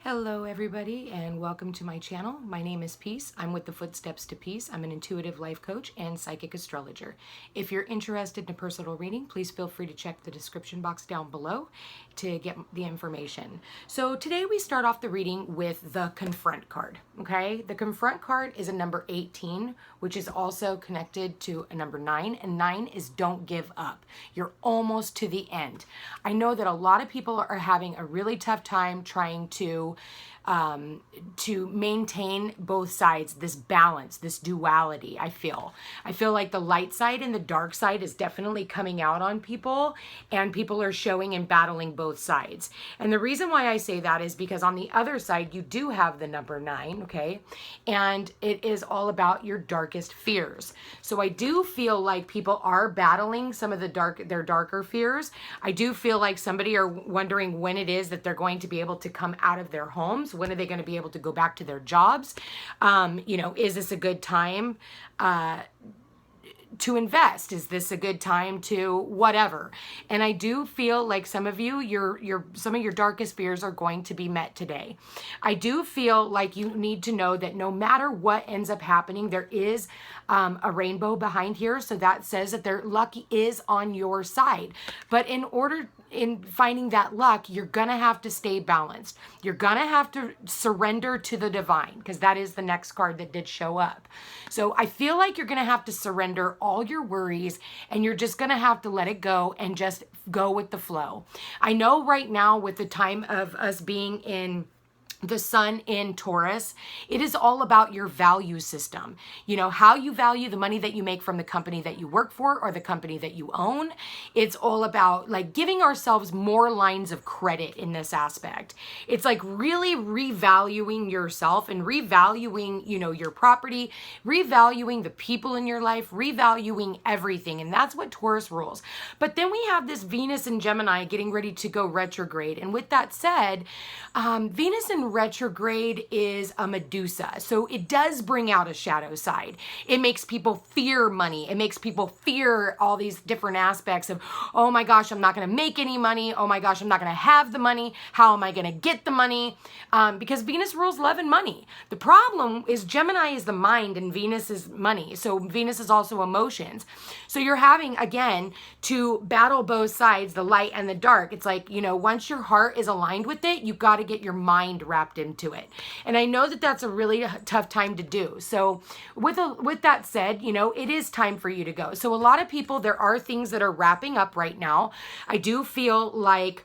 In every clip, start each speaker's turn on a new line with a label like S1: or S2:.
S1: Hello everybody and welcome to my channel. My name is Peace. I'm with the Footsteps to Peace. I'm an intuitive life coach and psychic astrologer. If you're interested in a personal reading, please feel free to check the description box down below to get the information. So today we start off the reading with the Confront card, okay? The Confront card is a number 18, which is also connected to a number 9, and 9 is don't give up. You're almost to the end. I know that a lot of people are having a really tough time trying to maintain both sides, this balance, this duality. I feel like the light side and the dark side is definitely coming out on people, and people are showing and battling both sides. And the reason why I say that is because on the other side, you do have the number 9, okay? And it is all about your darkest fears. So I do feel like people are battling some of their darker fears. I do feel like somebody are wondering when it is that they're going to be able to come out of their homes. When are they going to be able to go back to their jobs? Is this a good time to invest? Is this a good time to whatever? And I do feel like some of you, some of your darkest fears are going to be met today. I do feel like you need to know that no matter what ends up happening, there is a rainbow behind here. So that says that their luck is on your side. But in finding that luck, you're going to have to stay balanced. You're going to have to surrender to the divine, because that is the next card that did show up. So I feel like you're going to have to surrender all your worries, and you're just going to have to let it go and just go with the flow. I know right now, with the time of us being in the sun in Taurus, it is all about your value system. You know, how you value the money that you make from the company that you work for or the company that you own. It's all about like giving ourselves more lines of credit in this aspect. It's like really revaluing yourself and revaluing, your property, revaluing the people in your life, revaluing everything. And that's what Taurus rules. But then we have this Venus and Gemini getting ready to go retrograde. And with that said, Venus in retrograde is a Medusa. So it does bring out a shadow side. It makes people fear money. It makes people fear all these different aspects of, oh my gosh, I'm not going to make any money. Oh my gosh, I'm not going to have the money. How am I going to get the money? Because Venus rules love and money. The problem is Gemini is the mind and Venus is money. So Venus is also emotions. So you're having, again, to battle both sides, the light and the dark. It's like, once your heart is aligned with it, you've got to get your mind wrapped into it. And I know that that's a really tough time to do. So with that said, it is time for you to go. So a lot of people, there are things that are wrapping up right now. I do feel like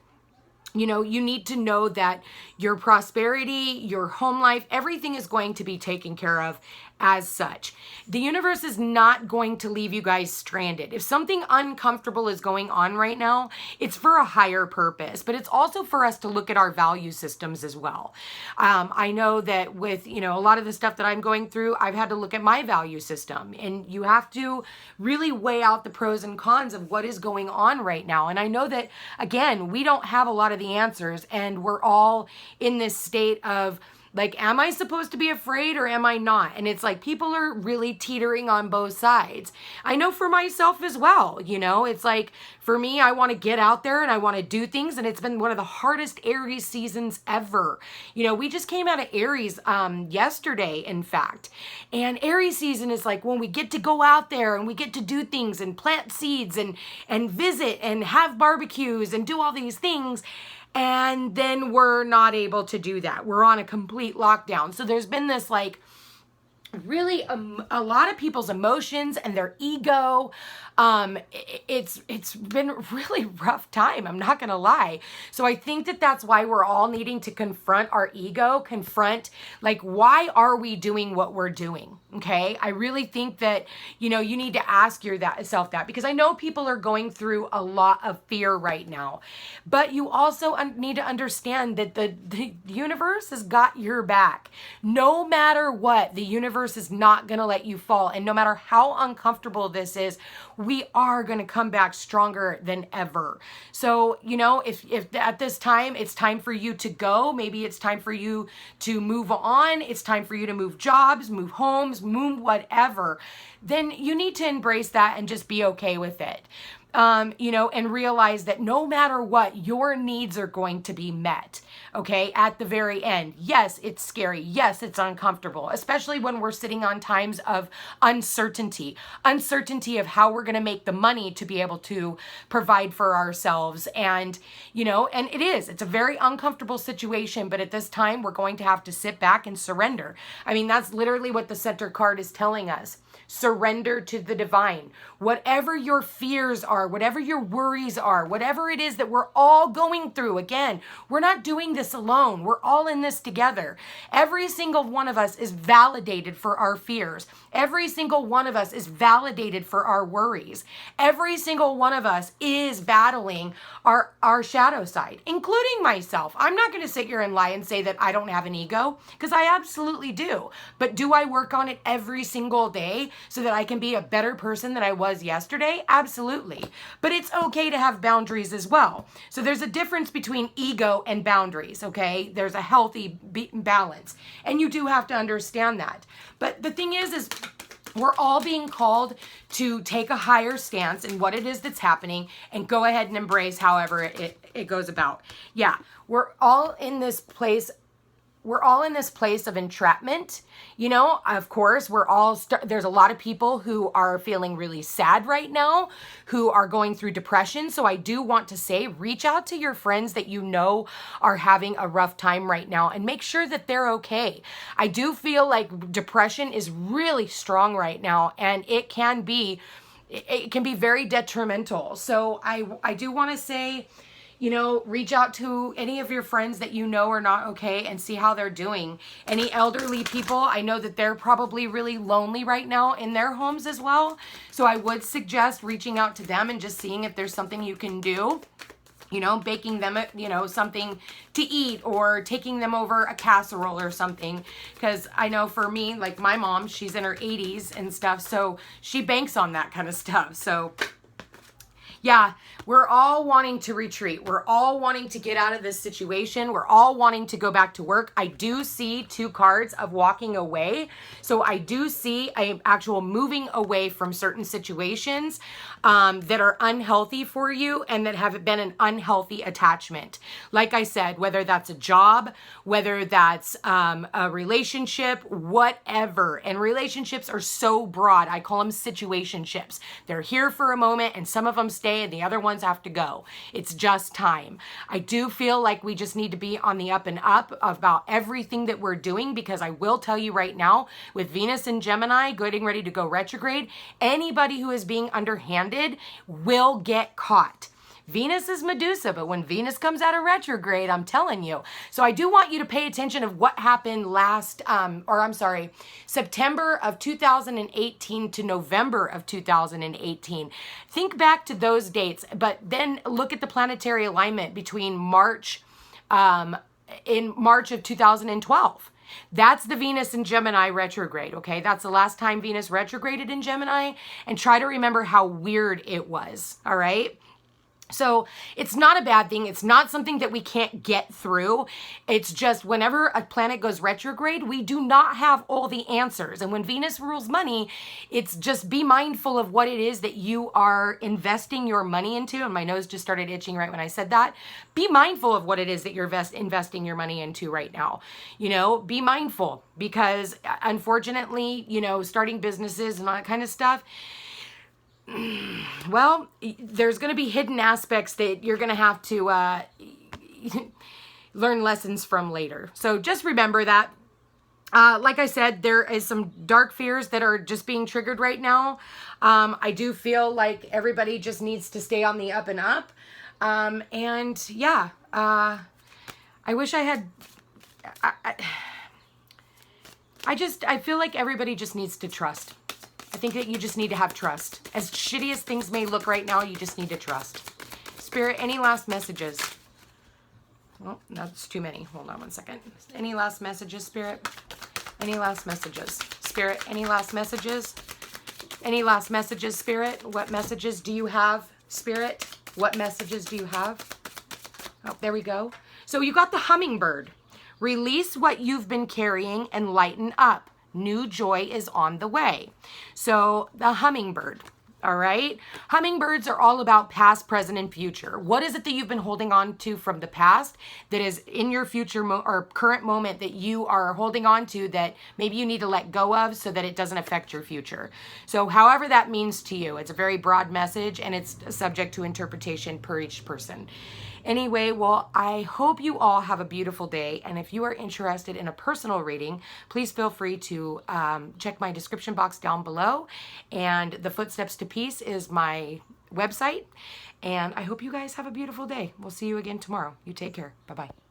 S1: you need to know that your prosperity, your home life, everything is going to be taken care of as such. The universe is not going to leave you guys stranded. If something uncomfortable is going on right now, it's for a higher purpose, but it's also for us to look at our value systems as well. I know that with, a lot of the stuff that I'm going through, I've had to look at my value system, and you have to really weigh out the pros and cons of what is going on right now. And I know that, again, we don't have a lot of the answers, and we're all in this state of, like, am I supposed to be afraid or am I not? And it's like people are really teetering on both sides. I know for myself as well, it's like for me, I want to get out there and I want to do things. And it's been one of the hardest Aries seasons ever. We just came out of Aries yesterday, in fact. And Aries season is like when we get to go out there and we get to do things and plant seeds and visit and have barbecues and do all these things. And then we're not able to do that. We're on a complete lockdown. So there's been this really a lot of people's emotions and their ego. It's been a really rough time. I'm not going to lie. So I think that that's why we're all needing to confront our ego, why are we doing what we're doing? Okay. I really think that, you need to ask yourself that, because I know people are going through a lot of fear right now, but you also need to understand that the universe has got your back. No matter what, the universe is not going to let you fall. And no matter how uncomfortable this is, we are going to come back stronger than ever. So, if at this time, it's time for you to go, maybe it's time for you to move on. It's time for you to move jobs, move homes, move whatever. Then you need to embrace that and just be okay with it. and realize that no matter what, your needs are going to be met, okay, at the very end. Yes, it's scary. Yes, it's uncomfortable, especially when we're sitting on times of uncertainty of how we're going to make the money to be able to provide for ourselves. And, and it's a very uncomfortable situation, but at this time, we're going to have to sit back and surrender. I mean, that's literally what the center card is telling us. Surrender to the divine. Whatever your fears are, whatever your worries are, whatever it is that we're all going through, again, we're not doing this alone. We're all in this together. Every single one of us is validated for our fears. Every single one of us is validated for our worries. Every single one of us is battling our shadow side, including myself. I'm not going to sit here and lie and say that I don't have an ego, because I absolutely do. But do I work on it every single day so that I can be a better person than I was yesterday? Absolutely. But it's okay to have boundaries as well. So there's a difference between ego and boundaries, okay? There's a healthy balance. And you do have to understand that. But the thing is we're all being called to take a higher stance in what it is that's happening and go ahead and embrace however it goes about. Yeah, we're all in this place. We're all in this place of entrapment. Of course, there's a lot of people who are feeling really sad right now, who are going through depression. So I do want to say, reach out to your friends that are having a rough time right now and make sure that they're okay. I do feel like depression is really strong right now, and it can be very detrimental. So I do want to say, reach out to any of your friends that are not okay and see how they're doing. Any elderly people, I know that they're probably really lonely right now in their homes as well. So I would suggest reaching out to them and just seeing if there's something you can do. Baking them, something to eat, or taking them over a casserole or something. Because I know for me, like my mom, she's in her 80s and stuff, so she banks on that kind of stuff. So yeah, we're all wanting to retreat. We're all wanting to get out of this situation. We're all wanting to go back to work. I do see 2 cards of walking away. So I do see an actual moving away from certain situations that are unhealthy for you and that have been an unhealthy attachment. Like I said, whether that's a job, whether that's a relationship, whatever. And relationships are so broad. I call them situationships. They're here for a moment and some of them stay and the other ones have to go. It's just time. I do feel like we just need to be on the up and up about everything that we're doing, because I will tell you right now, with Venus and Gemini getting ready to go retrograde, anybody who is being underhanded will get caught. Venus is Medusa, but when Venus comes out of retrograde, I'm telling you. So I do want you to pay attention of what happened September of 2018 to November of 2018. Think back to those dates, but then look at the planetary alignment between March of 2012. That's the Venus in Gemini retrograde, okay? That's the last time Venus retrograded in Gemini, and try to remember how weird it was, all right? So it's not a bad thing. It's not something that we can't get through. It's just whenever a planet goes retrograde, we do not have all the answers. And when Venus rules money, it's just be mindful of what it is that you are investing your money into. And my nose just started itching right when I said that. Be mindful of what it is that you're investing your money into right now. Be mindful, because unfortunately, starting businesses and all that kind of stuff, well, there's going to be hidden aspects that you're going to have to learn lessons from later. So just remember that. Like I said, there is some dark fears that are just being triggered right now. I do feel like everybody just needs to stay on the up and up. And yeah, I wish I had... I feel like everybody just needs to trust. I think that you just need to have trust. As shitty as things may look right now, you just need to trust. Spirit, any last messages? Well, that's too many. Hold on one second. Any last messages, Spirit? Any last messages? Spirit, any last messages? Any last messages, Spirit? What messages do you have, Spirit? What messages do you have? Oh, there we go. So you got the hummingbird. Release what you've been carrying and lighten up. New joy is on the way. So the hummingbird. All right. Hummingbirds are all about past, present, and future. What is it that you've been holding on to from the past that is in your future or current moment that you are holding on to that maybe you need to let go of so that it doesn't affect your future? So however that means to you, it's a very broad message and it's subject to interpretation per each person. Anyway, well, I hope you all have a beautiful day. And if you are interested in a personal reading, please feel free to check my description box down below. And the Footsteps to Peace is my website. And I hope you guys have a beautiful day. We'll see you again tomorrow. You take care. Bye-bye.